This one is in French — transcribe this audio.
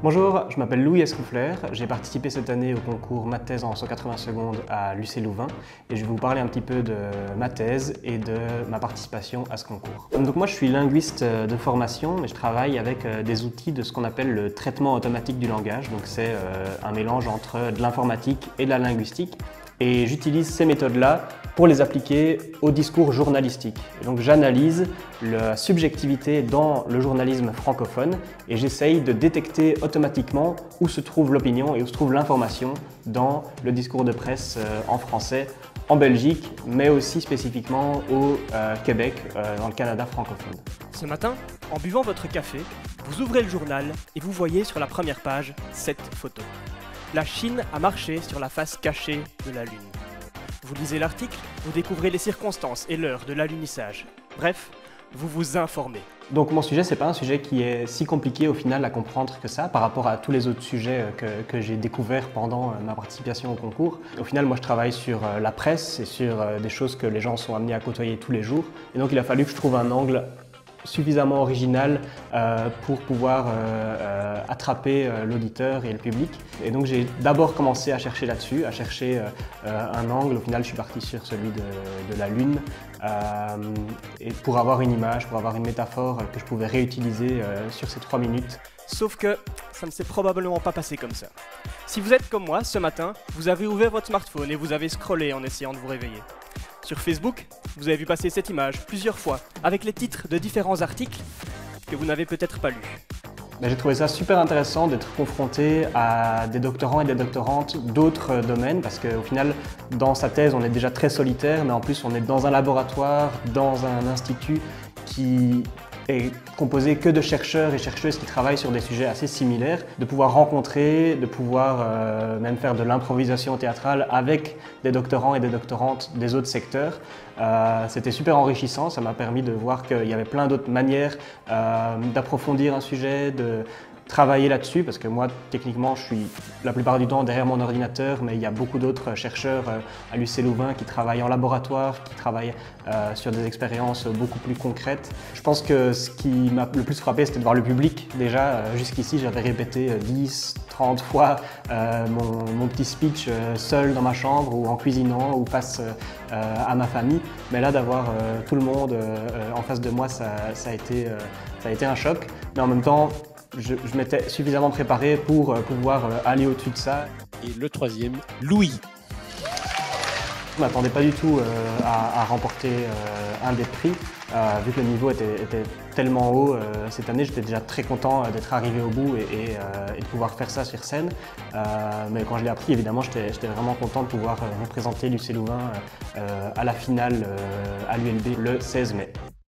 Bonjour, je m'appelle Louis Escoufler, j'ai participé cette année au concours ma thèse en 180 secondes à l'UC Louvain et je vais vous parler un petit peu de ma thèse et de ma participation à ce concours. Donc moi je suis linguiste de formation mais je travaille avec des outils de ce qu'on appelle le traitement automatique du langage, donc c'est un mélange entre de l'informatique et de la linguistique. Et j'utilise ces méthodes-là pour les appliquer au discours journalistique. Et donc j'analyse la subjectivité dans le journalisme francophone et j'essaye de détecter automatiquement où se trouve l'opinion et où se trouve l'information dans le discours de presse en français, en Belgique, mais aussi spécifiquement au Québec, dans le Canada francophone. Ce matin, en buvant votre café, vous ouvrez le journal et vous voyez sur la première page cette photo. La Chine a marché sur la face cachée de la Lune. Vous lisez l'article, vous découvrez les circonstances et l'heure de l'alunissage. Bref, vous vous informez. Donc mon sujet, c'est pas un sujet qui est si compliqué au final à comprendre que ça par rapport à tous les autres sujets que j'ai découverts pendant ma participation au concours. Au final, moi je travaille sur la presse et sur des choses que les gens sont amenés à côtoyer tous les jours. Et donc il a fallu que je trouve un angle suffisamment original pour pouvoir attraper l'auditeur et le public. Et donc j'ai d'abord commencé à chercher là-dessus, à chercher un angle. Au final, je suis parti sur celui de la Lune et pour avoir une image, pour avoir une métaphore que je pouvais réutiliser sur ces 3 minutes. Sauf que ça ne s'est probablement pas passé comme ça. Si vous êtes comme moi, ce matin, vous avez ouvert votre smartphone et vous avez scrollé en essayant de vous réveiller. Sur Facebook, vous avez vu passer cette image plusieurs fois, avec les titres de différents articles que vous n'avez peut-être pas lus. J'ai trouvé ça super intéressant d'être confronté à des doctorants et des doctorantes d'autres domaines parce qu'au final, dans sa thèse, on est déjà très solitaire, mais en plus, on est dans un laboratoire, dans un institut qui est composé que de chercheurs et chercheuses qui travaillent sur des sujets assez similaires, de pouvoir rencontrer, de pouvoir même faire de l'improvisation théâtrale avec des doctorants et des doctorantes des autres secteurs. C'était super enrichissant, ça m'a permis de voir qu'il y avait plein d'autres manières d'approfondir un sujet, de travailler là-dessus, parce que moi, techniquement, je suis la plupart du temps derrière mon ordinateur, mais il y a beaucoup d'autres chercheurs à l'UC Louvain qui travaillent en laboratoire, qui travaillent sur des expériences beaucoup plus concrètes. Je pense que ce qui m'a le plus frappé, c'était de voir le public. Déjà, jusqu'ici, j'avais répété 10, 30 fois mon petit speech seul dans ma chambre ou en cuisinant ou face à ma famille. Mais là, d'avoir tout le monde en face de moi, ça a été un choc. Mais en même temps, je m'étais suffisamment préparé pour pouvoir aller au-dessus de ça. Et le troisième, Louis. Je ne m'attendais pas du tout à remporter un des prix. Vu que le niveau était tellement haut cette année, j'étais déjà très content d'être arrivé au bout et de pouvoir faire ça sur scène. Mais quand je l'ai appris, évidemment, j'étais vraiment content de pouvoir représenter l'UC Louvain à la finale à l'ULB le 16 mai.